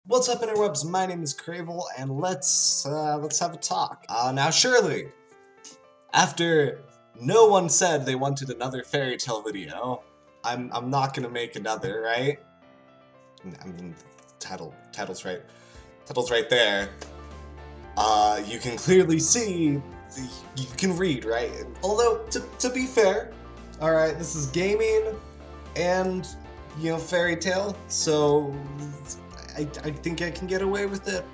What's up, interwebs? My name is Cravol, and let's have a talk. Now surely, after no one said they wanted another fairy tale video, I'm not gonna make another, right? I mean, title's right there. You can clearly see, you can read, right? Although, to be fair, alright, this is gaming and, fairy tale, so I think I can get away with it.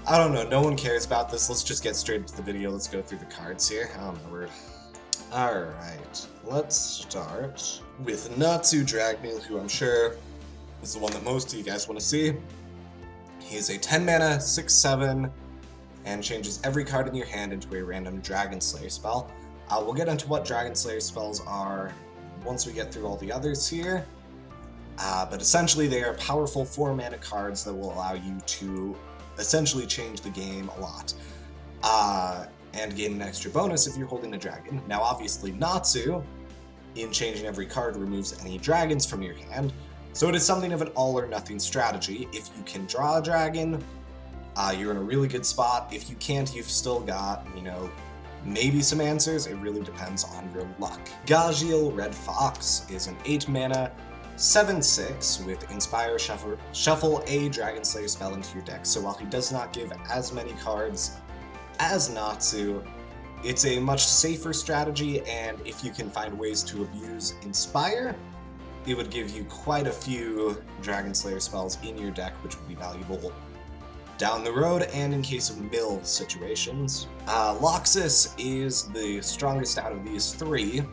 I don't know, no one cares about this. Let's just get straight into the video. Let's go through the cards here. Oh my word. Alright, let's start with Natsu Dragmeal, who I'm sure is the one that most of you guys want to see. He's a 10 mana, 6/7, and changes every card in your hand into a random Dragon Slayer spell. We'll get into what Dragon Slayer spells are once we get through all the others here. But essentially they are powerful 4-mana cards that will allow you to essentially change the game a lot. And gain an extra bonus if you're holding a dragon. Now obviously Natsu, in changing every card, removes any dragons from your hand, so it is something of an all or nothing strategy. If you can draw a dragon, you're in a really good spot. If you can't, you've still got, maybe some answers. It really depends on your luck. Gajiel Red Fox is an 8-mana, 7/6 with Inspire Shuffle a Dragon Slayer spell into your deck. So while he does not give as many cards as Natsu, it's a much safer strategy, and if you can find ways to abuse Inspire, it would give you quite a few Dragon Slayer spells in your deck, which would be valuable down the road and in case of mill situations. Loxus is the strongest out of these three.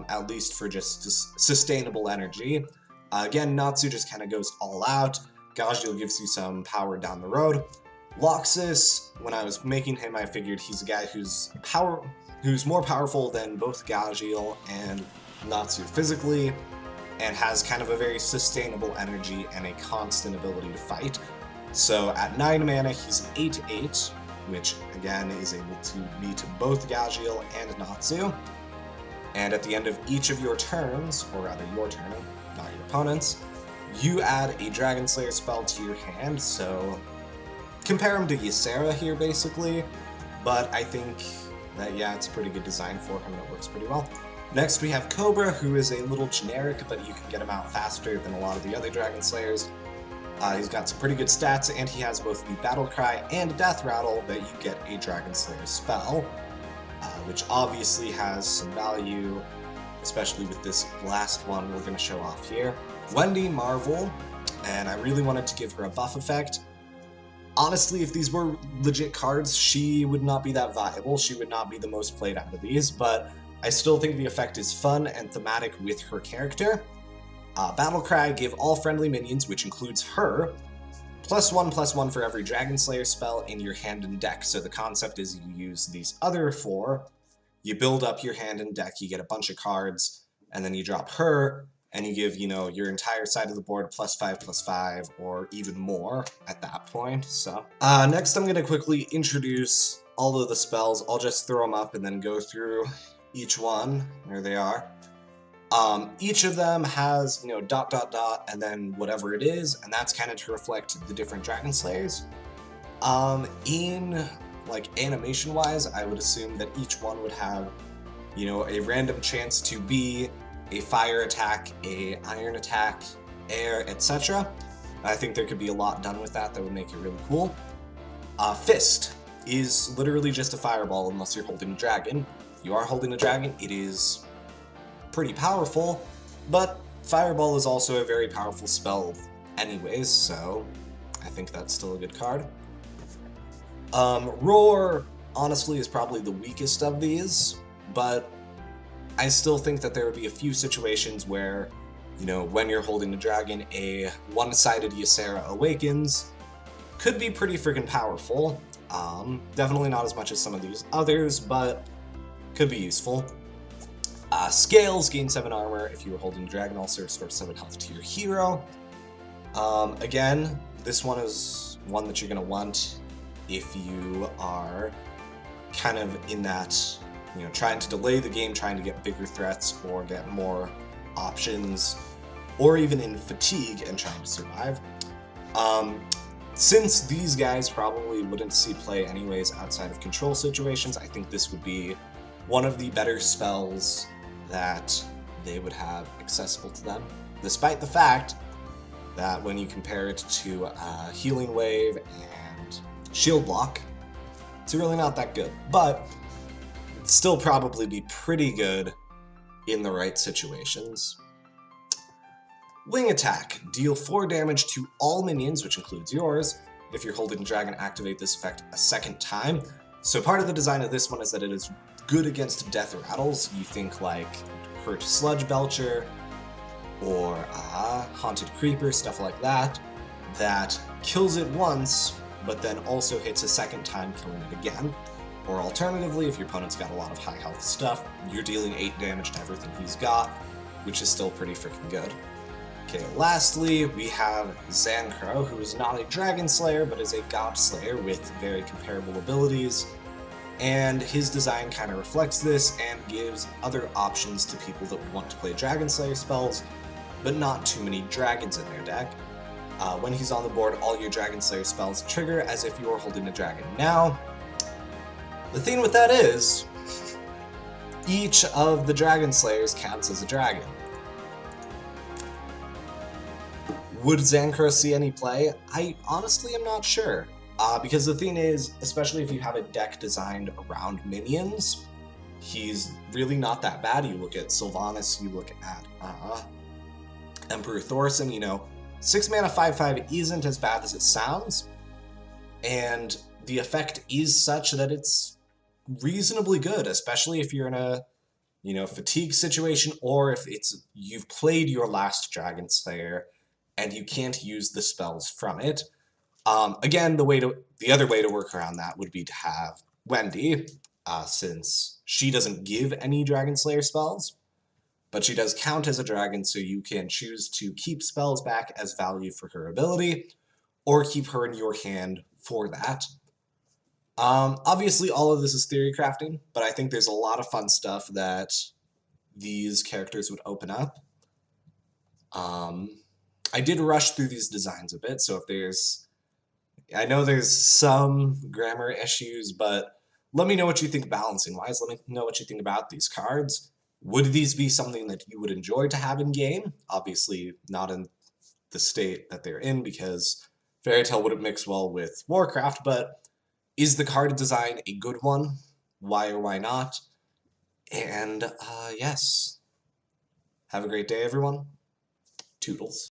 At least for just sustainable energy. Again, Natsu just kind of goes all out. Gajiel gives you some power down the road. Loxus, when I was making him, I figured he's a guy who's more powerful than both Gajiel and Natsu physically, and has kind of a very sustainable energy and a constant ability to fight. So at 9 mana, he's an 8/8, which again is able to beat both Gajiel and Natsu. And at the end of each of your turns, or rather your turn, not your opponent's, you add a Dragon Slayer spell to your hand, so compare him to Ysera here, basically, but I think that, yeah, it's a pretty good design for him, and it works pretty well. Next we have Cobra, who is a little generic, but you can get him out faster than a lot of the other Dragon Slayers. He's got some pretty good stats, and he has both the Battle Cry and Death Rattle that you get a Dragon Slayer spell. Which obviously has some value, especially with this last one we're going to show off here. Wendy Marvel, and I really wanted to give her a buff effect. Honestly, if these were legit cards, she would not be that viable. She would not be the most played out of these, but I still think the effect is fun and thematic with her character. Battle Cry, give all friendly minions, which includes her, +1/+1 for every Dragon Slayer spell in your hand and deck. So the concept is you use these other 4, you build up your hand and deck, you get a bunch of cards, and then you drop her, and you give, your entire side of the board +5/+5, or even more at that point. So next I'm going to quickly introduce all of the spells. I'll just throw them up and then go through each one. There they are. Each of them has, ... and then whatever it is, and that's kind of to reflect the different Dragon Slayers. In, animation-wise, I would assume that each one would have, a random chance to be a fire attack, a iron attack, air, etc. I think there could be a lot done with that would make it really cool. Fist is literally just a fireball unless you're holding a dragon. If you are holding a dragon, it is pretty powerful, but Fireball is also a very powerful spell anyways, so I think that's still a good card. Roar, honestly, is probably the weakest of these, but I still think that there would be a few situations where, when you're holding a dragon, a one-sided Ysera Awakens could be pretty freaking powerful. Definitely not as much as some of these others, but could be useful. Scales, gain 7 armor if you were holding a dragon, also restores 7 health to your hero. Again, this one is one that you're going to want if you are kind of in that, trying to delay the game, trying to get bigger threats or get more options, or even in fatigue and trying to survive. Since these guys probably wouldn't see play anyways outside of control situations, I think this would be one of the better spells that they would have accessible to them, despite the fact that when you compare it to Healing Wave and Shield Block, it's really not that good, but it'd still probably be pretty good in the right situations. Wing Attack. Deal 4 damage to all minions, which includes yours. If you're holding Dragon, activate this effect a second time. So part of the design of this one is that it is good against Death Rattles. You think like Hurt Sludge Belcher or Haunted Creeper, stuff like that, that kills it once, but then also hits a second time, killing it again. Or alternatively, if your opponent's got a lot of high health stuff, you're dealing 8 damage to everything he's got, which is still pretty freaking good. Okay, lastly, we have Zancro, who is not a Dragon Slayer, but is a God Slayer with very comparable abilities. And his design kind of reflects this and gives other options to people that want to play Dragon Slayer spells, but not too many dragons in their deck. When he's on the board, all your Dragon Slayer spells trigger as if you were holding a dragon. Now, the thing with that is, each of the Dragon Slayers counts as a dragon. Would Zancro see any play? I honestly am not sure. Because the thing is, especially if you have a deck designed around minions, he's really not that bad. You look at Sylvanas, you look at Emperor Thorson, 6 mana 5/5 isn't as bad as it sounds, and the effect is such that it's reasonably good, especially if you're in a fatigue situation, or if you've played your last Dragon Slayer and you can't use the spells from it. Again, the other way to work around that would be to have Wendy, since she doesn't give any Dragon Slayer spells, but she does count as a dragon, so you can choose to keep spells back as value for her ability, or keep her in your hand for that. Obviously, all of this is theory crafting, but I think there's a lot of fun stuff that these characters would open up. I did rush through these designs a bit, so I know there's some grammar issues, but let me know what you think balancing-wise. Let me know what you think about these cards. Would these be something that you would enjoy to have in-game? Obviously, not in the state that they're in, because Fairy Tail wouldn't mix well with Warcraft, but is the card design a good one? Why or why not? And, yes. Have a great day, everyone. Toodles.